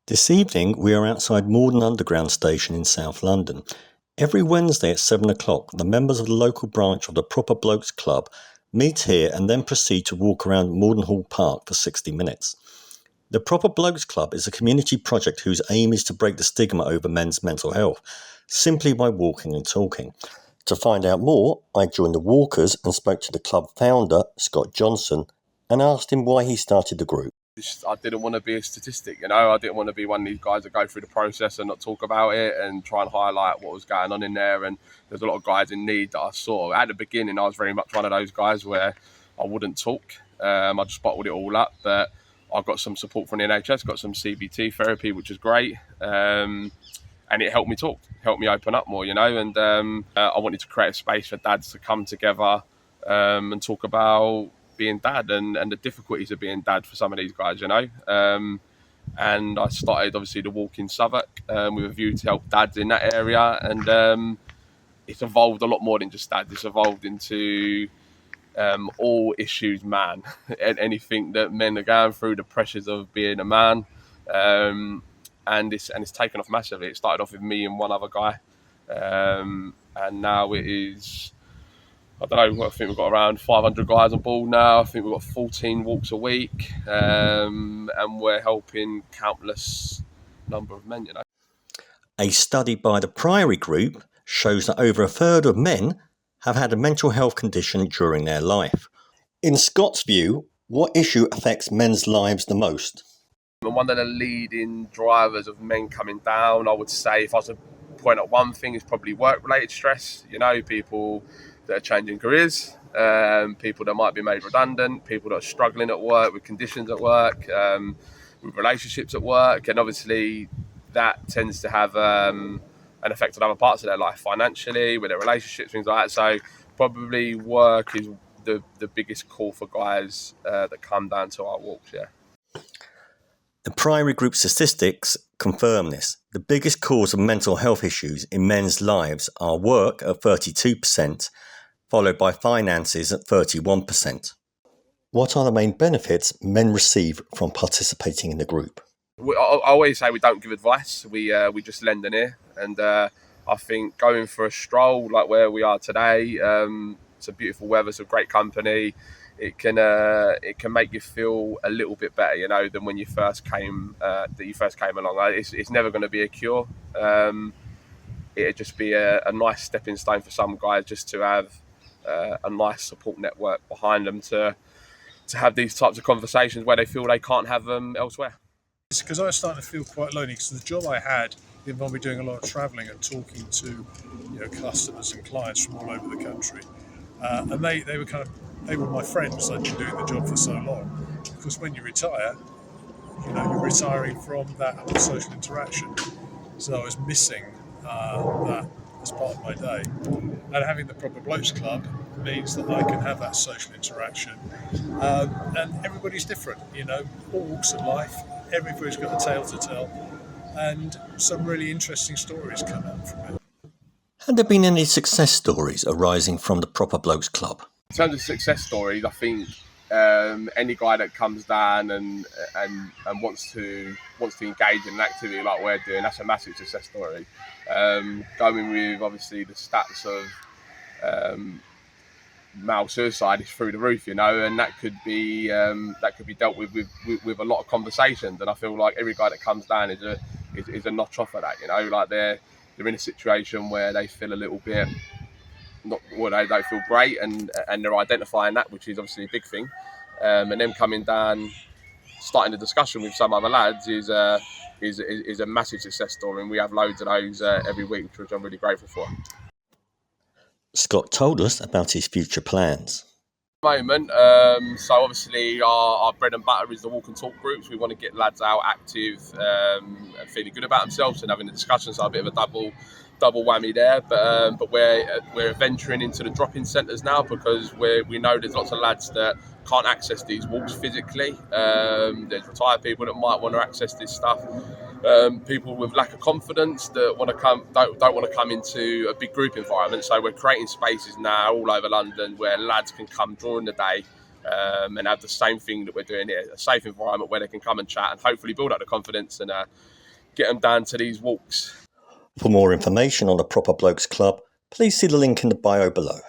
This evening we are outside Morden Underground Station in South London. Every Wednesday at 7 o'clock, the members of the local branch of the Proper Blokes Club meet here and then proceed to walk around Morden Hall Park for 60 minutes. The Proper Blokes Club is a community project whose aim is to break the stigma over men's mental health, simply by walking and talking. To find out more, I joined the walkers and spoke to the club founder, Scott Johnson, and asked him why he started the group. I didn't want to be a statistic, I didn't want to be one of these guys that go through the process and not talk about it and try and highlight what was going on in there. And there's a lot of guys in need that I saw. At the beginning, I was very much one of those guys where I wouldn't talk. I just bottled it all up. But I got some support from the NHS, got some CBT therapy, which is great. And it helped me talk, helped me open up more, And I wanted to create a space for dads to come together and talk about being dad and the difficulties of being dad for some of these guys, and I started obviously the walk in Southwark with a view to help dads in that area, and it's evolved a lot more than just dads. It's evolved into all issues man and anything that men are going through, the pressures of being a man, and it's taken off massively. It started off with me and one other guy, and now it is, I don't know, I think we've got around 500 guys on board now. I think we've got 14 walks a week, and we're helping countless number of men, A study by the Priory Group shows that over a third of men have had a mental health condition during their life. In Scott's view, what issue affects men's lives the most? One of the leading drivers of men coming down, I would say, if I was to point at one thing, is probably work-related stress. People that are changing careers, people that might be made redundant, people that are struggling at work with conditions at work, with relationships at work, and obviously that tends to have an effect on other parts of their life, financially, with their relationships, things like that. So probably work is the biggest call for guys that come down to our walks, yeah. The Priory Group statistics confirm this. The biggest cause of mental health issues in men's lives are work at 32%, followed by finances at 31%. What are the main benefits men receive from participating in the group? I always say we don't give advice, we just lend an ear, and I think going for a stroll like where we are today, it's a beautiful weather, it's a great company, it can make you feel a little bit better, than when you first came along. It's never going to be a cure. It'd just be a nice stepping stone for some guys just to have a nice support network behind them to have these types of conversations where they feel they can't have them elsewhere. It's because I was starting to feel quite lonely, because the job I had involved me doing a lot of travelling and talking to customers and clients from all over the country, and they were my friends. I'd been doing the job for so long. Because when you retire, you're retiring from that whole social interaction. So I was missing that as part of my day. And having the Proper Blokes Club means that I can have that social interaction. And everybody's different, all walks of life. Everybody's got a tale to tell. And some really interesting stories come out from it. Have there been any success stories arising from the Proper Blokes Club? In terms of success stories, I think any guy that comes down and wants to engage in an activity like we're doing, that's a massive success story. Going with obviously the stats of male suicide is through the roof, and that could be dealt with a lot of conversations. And I feel like every guy that comes down is a notch off of that. Like they're in a situation where they feel a little bit. They don't feel great, and they're identifying that, which is obviously a big thing. And them coming down, starting a discussion with some other lads is a massive success story, and we have loads of those every week, which I'm really grateful for. Scott told us about his future plans. Moment, so obviously our bread and butter is the walk and talk groups. We want to get lads out active and feeling good about themselves and having a discussion, so a bit of a double whammy there, but we're venturing into the drop-in centres now, because we know there's lots of lads that can't access these walks physically. There's retired people that might want to access this stuff. People with lack of confidence that don't want to come into a big group environment. So we're creating spaces now all over London where lads can come during the day, and have the same thing that we're doing here, a safe environment where they can come and chat and hopefully build up the confidence and get them down to these walks. For more information on the Proper Blokes Club, please see the link in the bio below.